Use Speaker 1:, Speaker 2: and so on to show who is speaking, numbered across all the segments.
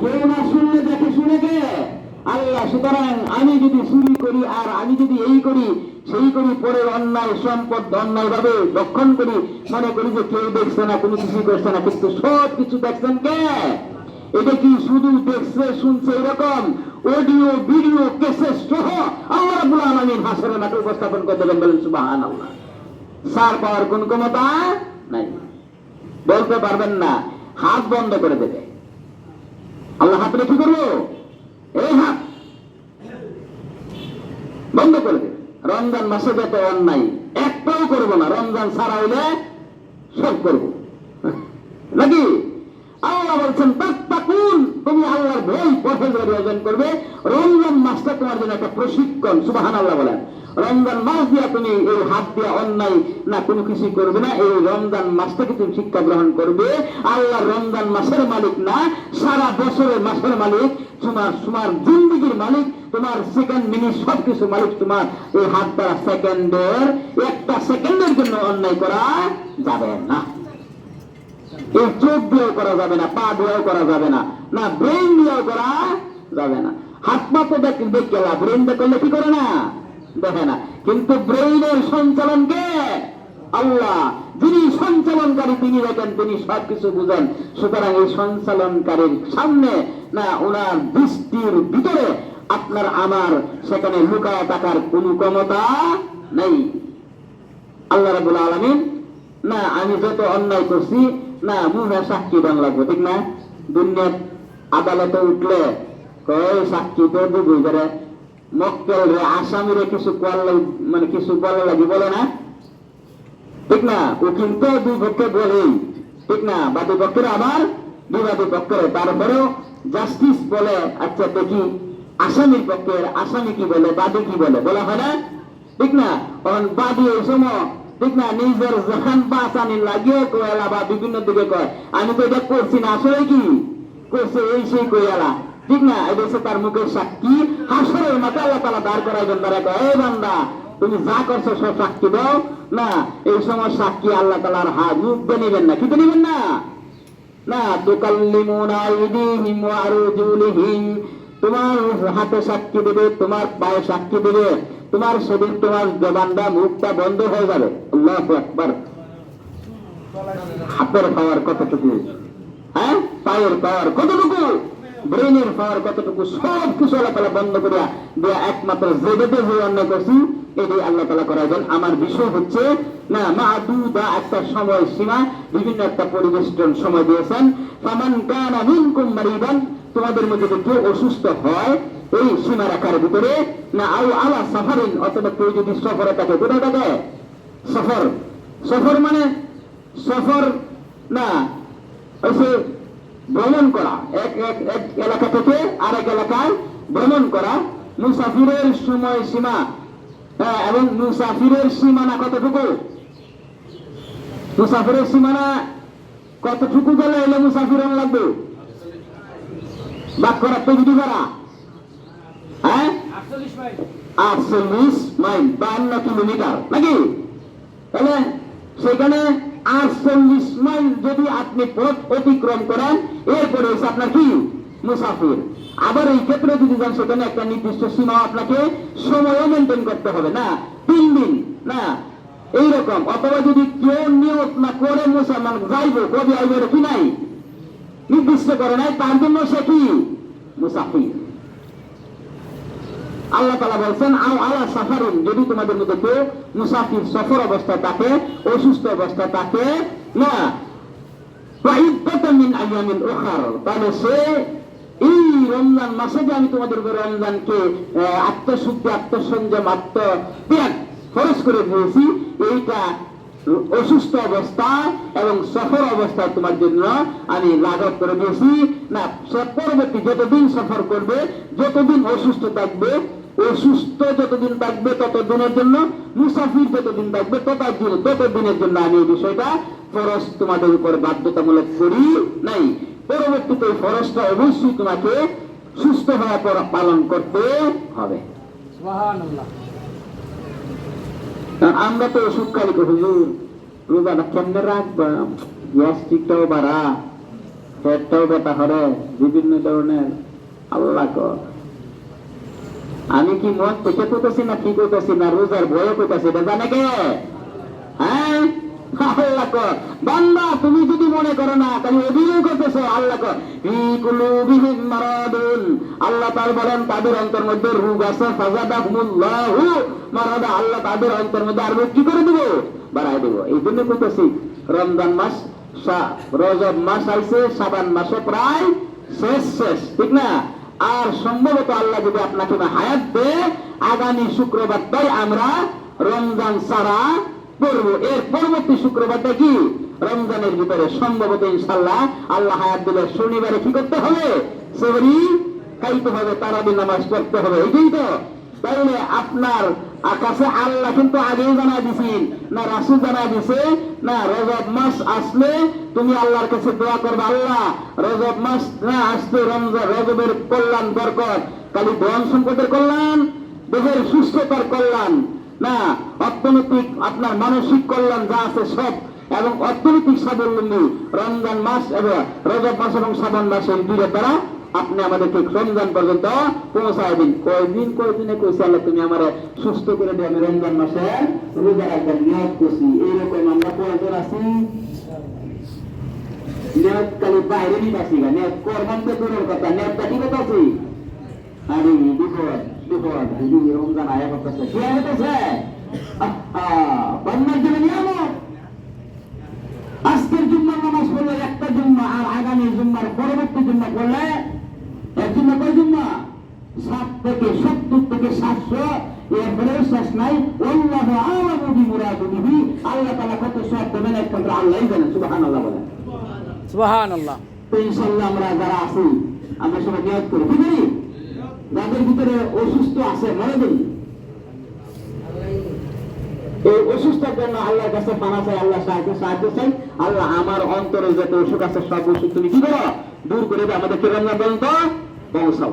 Speaker 1: কেউ না শুনলে দেখে শুনে কে? আল্লাহ। সুতরাং আমি যদি চুরি করি আর আমি যদি এই করি সেই করি, পরের অন্যায় সম্পদ অন্যায় ভাবে রক্ষণ করি, মনে করি যে কেউ দেখছে না, কোনো কিছু করছে না, কিন্তু সব কিছু দেখছেন কে? এটা কি শুধু দেখছে শুনছে এরকম? অডিও ভিডিও কেসেট সহ আল্লাহ রাব্বুল আলামিন হাসরের মাঠে উপস্থাপন করে দেবেন। বলেন সুবহানাল্লাহ। সার পাওয়ার কোন ক্ষমতা নাই, বলতে পারবেন না। হাত বন্ধ করে দেবে আল্লাহ। হাত রেখে করবো, এই হাত বন্ধ করে দেবে। রমজান মাসে যত অন্যায় একটাও করবো না, রমজান ছাড়া হইলে সব করবো, নাকি? আল্লাহ বলছেন তাত্তাকুন, তুমি আল্লাহর ভয় পরহেজগারি অর্জন করবে। রমজান মাসটা তোমার জন্য একটা প্রশিক্ষণ। সুবহানাল্লাহ বলেন। রমজান মাস দিয়া তুমি এই হাত দিয়া অন্যায় না কোনো কিছু করবে না। এই রমজান মাসটাকে তুমি শিক্ষা গ্রহণ করবে। আল্লাহ রমজান মাসের মালিক না, সারা বছরের মাসের মালিক, তোমার জিন্দেগির মালিক, তোমার সেকেন্ড মিনিট সবকিছু মালিক তোমার। এই হাত দ্বারা সেকেন্ডের একটা সেকেন্ডের জন্য অন্যায় করা যাবে না। এই চোখ দিয়েও করা যাবে না, পা দিয়েও করা যাবে না, না ব্রেন দিয়েও করা যাবে না। হাত পা তো দেখে গেলা, ব্রেন দেখলে কি করে না, দেখে না। কিন্তু ব্রেইনের সঞ্চালন কে? আল্লাহ। যিনি সঞ্চালনকারী তিনি দেখেন, তিনি সবকিছু বুঝেন। সুতরাং এই সঞ্চালনকারীর সামনে না, ওনার দৃষ্টির ভিতরে আপনার আমার সেখানে লুকায় থাকার কোন ক্ষমতা নেই। আল্লাহ রাব্বুল আলামিন না, আমি যত অন্যায় করছি না মুখে সাক্ষী দান লাগবে, ঠিক না? দুনিয়ার আদালতে উঠলে কয় সাক্ষী তো বুঝে করে মক্কেল রে আসামিরে কিছু করলে মানে কিছু বলা লাগি, বলে না, ঠিক না? ও কিন্তু দুই পক্ষে বলেই, ঠিক না? বাদী পক্ষের আবার বিবাদী পক্ষের, তারপরেও জাস্টিস বলে আচ্ছা দেখি আসামির পক্ষের আসামি কি বলে, বাদী কি বলে, বলা হয় না, ঠিক না? কারণ বাদী ওই সময়, ঠিক না, নিজের জান বাঁচানি লাগিয়েও কয়েলা বা বিভিন্ন দিকে কয় আমি তো এটা করছি না, আসলে কি করছে এই সেই কইয়ালা, ঠিক না? এটা হচ্ছে তার মুখের সাক্ষী। হাসরের মাঠে আল্লাহ তাআলা দাঁড় করাইবেন, তারা কয় এই বান্দা তুমি যা করছো সব সাক্ষী দাও না। এই সময় সাক্ষী আল্লাহ তাআলার হাত মুখ দিয়ে নিবেন না, কিন্তু নিবেন না, না তুকাল্লিমুনা আইদিহিম ওয়া আরজুলিহিম, তোমার হাতে সাক্ষী দেবে, তোমার পায়ে সাক্ষী দেবে, তোমার শরীর, তোমার জবানটা মুখটা বন্ধ হয়ে যাবে। আল্লাহু আকবার। হাতের পাওয়ার কতটুকু, হ্যাঁ, পায়ের পাওয়ার কতটুকু, ব্রেনের পাওয়ার কতটুকু, সব কিছু আল্লাহ তাআলা বন্ধ করিয়া দেয়া। একমাত্র যেটাতে যে অন্যায় করছি এটাই আল্লাহ তাআলা করাইবেন। আমার বিষয় হচ্ছে না মাদুদা, একটা সময় সীমা, বিভিন্ন একটা পরিবেষ্টন সময় দিয়েছেন। ফামান কানা মিনকুম মারিদান, তোমাদের মধ্যে কেউ অসুস্থ হয় এই সীমা রাখার ভিতরে, না আও আলা সাফারিন, অথবা কেউ যদি সফরে থাকে, কোথায় থাকে? সফর। সফর মানে সফর না হচ্ছে ভ্রমণ করা, এক এলাকা থেকে আরেক এলাকায় ভ্রমণ করা। মুসাফিরের সময় সীমা, হ্যাঁ, এবং মুসাফিরের সীমানা কতটুকু? মুসাফিরের সীমানা কতটুকু গেলে এলে মুসাফির লাগবে? বাক করা তো যদি করা, হ্যাঁ, 48 মাইল, 52 কিলোমিটার, নাকি? তাহলে সেখানে 48 মাইল যদি আপনি পথ অতিক্রম করেন, এরপরে হচ্ছে আপনার কি মুসাফির। আবার এই ক্ষেত্রে যদি যান সেখানে একটা নির্দিষ্ট সীমা আপনাকে সময়ও মেনটেন করতে হবে, না 3 দিন না এইরকম। অথবা যদি কেউ নিয়ত না করে মুসলমান যাইব, কবি আইব, কি নাই নির্দিষ্ট করে নাই, তার জন্য সে কি মুসাফির। আল্লাহ তাআলা বলছেন আও আলা সাফারিন, যদি তোমাদের মধ্যে কেউ মুসাফির সফর অবস্থায় থাকে, অসুস্থ অবস্থায় থাকে, না ফাইদ্দাতুম মিন আইয়ামিন উখার, তাহলে সে এই রমজান মাসে যে আমি তোমাদের উপর রমজানকে আত্মশুদ্ধি, আত্মসংযম, আত্মত্যাগ ফরজ করে দিয়েছি, এইটা অসুস্থ অবস্থা এবং সফর অবস্থায় তোমার জন্য আমি লাঘব করে দিয়েছি। না পরবর্তী যতদিন সফর করবে, যতদিন অসুস্থ থাকবে, অসুস্থ যতদিন থাকবে ততদিনের জন্য, মুসাফির যতদিন থাকবে ততদিনের জন্য আমি এই বিষয়টা ফরজ তোমাদের উপর বাধ্যতামূলক করি নাই। পরবর্তীতে এই ফরজটা অবশ্যই তোমাকে সুস্থ হওয়ার পর পালন করতে হবে। সুবহানাল্লাহ। আমরা তো অসুখকারী হুজুর রোজাটা কেমনে রাখবা, গ্যাস্ট্রিকটাও বাড়া, পেটটাও ব্যথা করে বিভিন্ন ধরনের। আল্লাহ কর আমি কি মন থেকে করতেছি না কি করতেছি না রোজার ভয়ে করতেছি এটা জানে কে? হ্যাঁ আল্লাহ কর বান্দা তুমি যদি মনে করো না তাহলে অভিনয় করতেছো। আল্লাহ কর কুলুবিহিম মারাদুন, আল্লাহ তাআলা বলেন তাদের অন্তর মধ্যে রোগ আছে। ফাযাদাহুমুল্লাহু মারাদা, আল্লাহ তাদের অন্তর মধ্যে আর রোগ কি করে দেব? বাড়াই দেব। এই জন্য কইতেছি রমজান মাস রজব মাস আইছে, শাবান মাসে প্রায় শেষ ঠিক না? আর সম্ভবত আল্লাহ যদি আপনাকে হায়াত দেয় আগামী শুক্রবারটাই আমরা রমজান সারা করব। এর পরবর্তী শুক্রবারটা কি রমজানের ভিতরে সম্ভবত ইনশাআল্লাহ আল্লাহ হায়াত দিলে শনিবারে কি করতে হবে? সেহরি খাইতে হবে, তারাবি নামাজ পড়তে হবে। এইটাই তো। তাহলে আপনার কাছে আল্লাহ কিন্তু আগেই জানা দিছেন না রাসূল জানা দিছে না রজব মাস আসলে তুমি আল্লাহর কাছে দোয়া করবে, আল্লাহ রজব মাস না আসলে রজবের কল্যাণ বরকত, খালি ধন সম্পদের কল্যাণ, দেহের সুস্থতার কল্যাণ না, অর্থনৈতিক আপনার মানসিক কল্যাণ যা আছে সব, এবং অর্থনৈতিক স্বাবলম্বী রমজান মাস এবং রজব মাস এবং শাবান মাসের দুইটা দ্বারা আপনি আমাদেরকে রমজান পর্যন্ত পৌঁছায় দিন। কয়দিনে কইছে আল্লাহ তুমি আমার সুস্থ করে দিয়ে আমি রমজান মাসে রোজা রাখবার নিয়ত করছি। এইরকম আমরা কয়জন আছি? নিয়ত খালি বাইরে নিয়ে আসি গা, নিয়ত করবান তো দূরের কথা, নিয়তটা কি কথা আছি? আরে বিপদ রমজান আয়া করতেছে, কি আয়া করতেছে? বন্যার জন্য নিয়ামত। আজকের জুম্মার নামাজ পড়লে একটা জুম্মা, আর আগামী জুম্মার পরবর্তী জুম্মা পড়লে এক জুম্মা কয় জুম্মা? 7 থেকে 70 থেকে 700, এরপরে শেষ নাই। আল্লাহু আ'লামু বিমুরাদিহি, আল্লাহ তাআলা কত সওয়াব দেবেন একমাত্র আল্লাহই জানেন। সুবহানাল্লাহ বলেন। সুবহানাল্লাহ। তো ইনশাআল্লাহ আমরা যারা আছি আমরা সবাই নিয়ত করি, কি করি? যাদের ভিতরে অসুস্থ আছে মনে দিন, এই অসুস্থতার জন্য আল্লাহর কাছে পানা চাই, আল্লাহ সাহায্য চাই। আল্লাহ আমার অন্তরে যত অসুখ আছে সব অসুখ তুমি কি করো? দূর করে দিয়ে আমাদেরকে রমজান পর্যন্ত পৌঁছাও।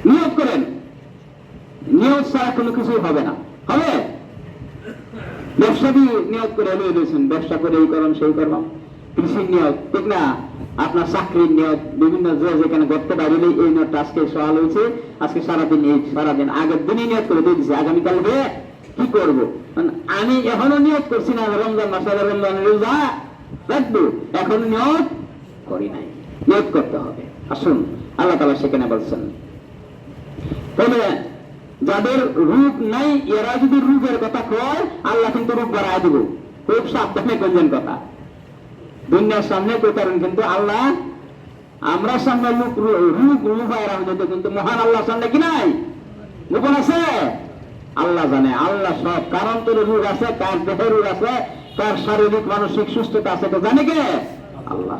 Speaker 1: নিয়ত করেন, নিয়ত ছাড়া কোনো কিছুই হবে না। হবে? ব্যবসা দিয়ে নিয়ত করে এলিয়ে দিয়েছেন, ব্যবসা করে এই করলাম সেই করলাম, কৃষির নিয়ত ঠিক না, আপনার চাকরির নিয়ত, বিভিন্ন যেখানে করতে পারিলে এই নিয়তটা আজকে সওয়াল হয়েছে, আজকে সারাদিন আগের দিনই নিয়ত করে দিয়ে দিচ্ছে আগামীকালকে কি করব। আমি এখনো নিয়ত করছি না রমজান মাসে রমজানের রোজা রাখবো, এখনো নিয়ত করি নাই। নিয়ত করতে হবে। আসুন আল্লাহ তাআলা সেখানে বলছেন, তবে যাদের রূপ নাই এরা যদি রূপের কথা কয় আল্লাহ কিন্তু রূপ বাড়ায় দেব। খুব সাবধানে করবেন কথা। দুনিয়ার সামনে কইতারেন কিন্তু আল্লাহ আমরা সামনে রূপ লুপায় রাখবে, কিন্তু মহান আল্লাহ সামনে কি নাই? গোপন আছে? আল্লাহ জানে। আল্লাহ সব, কারণ তোর রোগ আছে, কার দেহের রোগ আছে, কার শারীরিক মানসিক সুস্থতা আছে, তো জানে কে? আল্লাহ।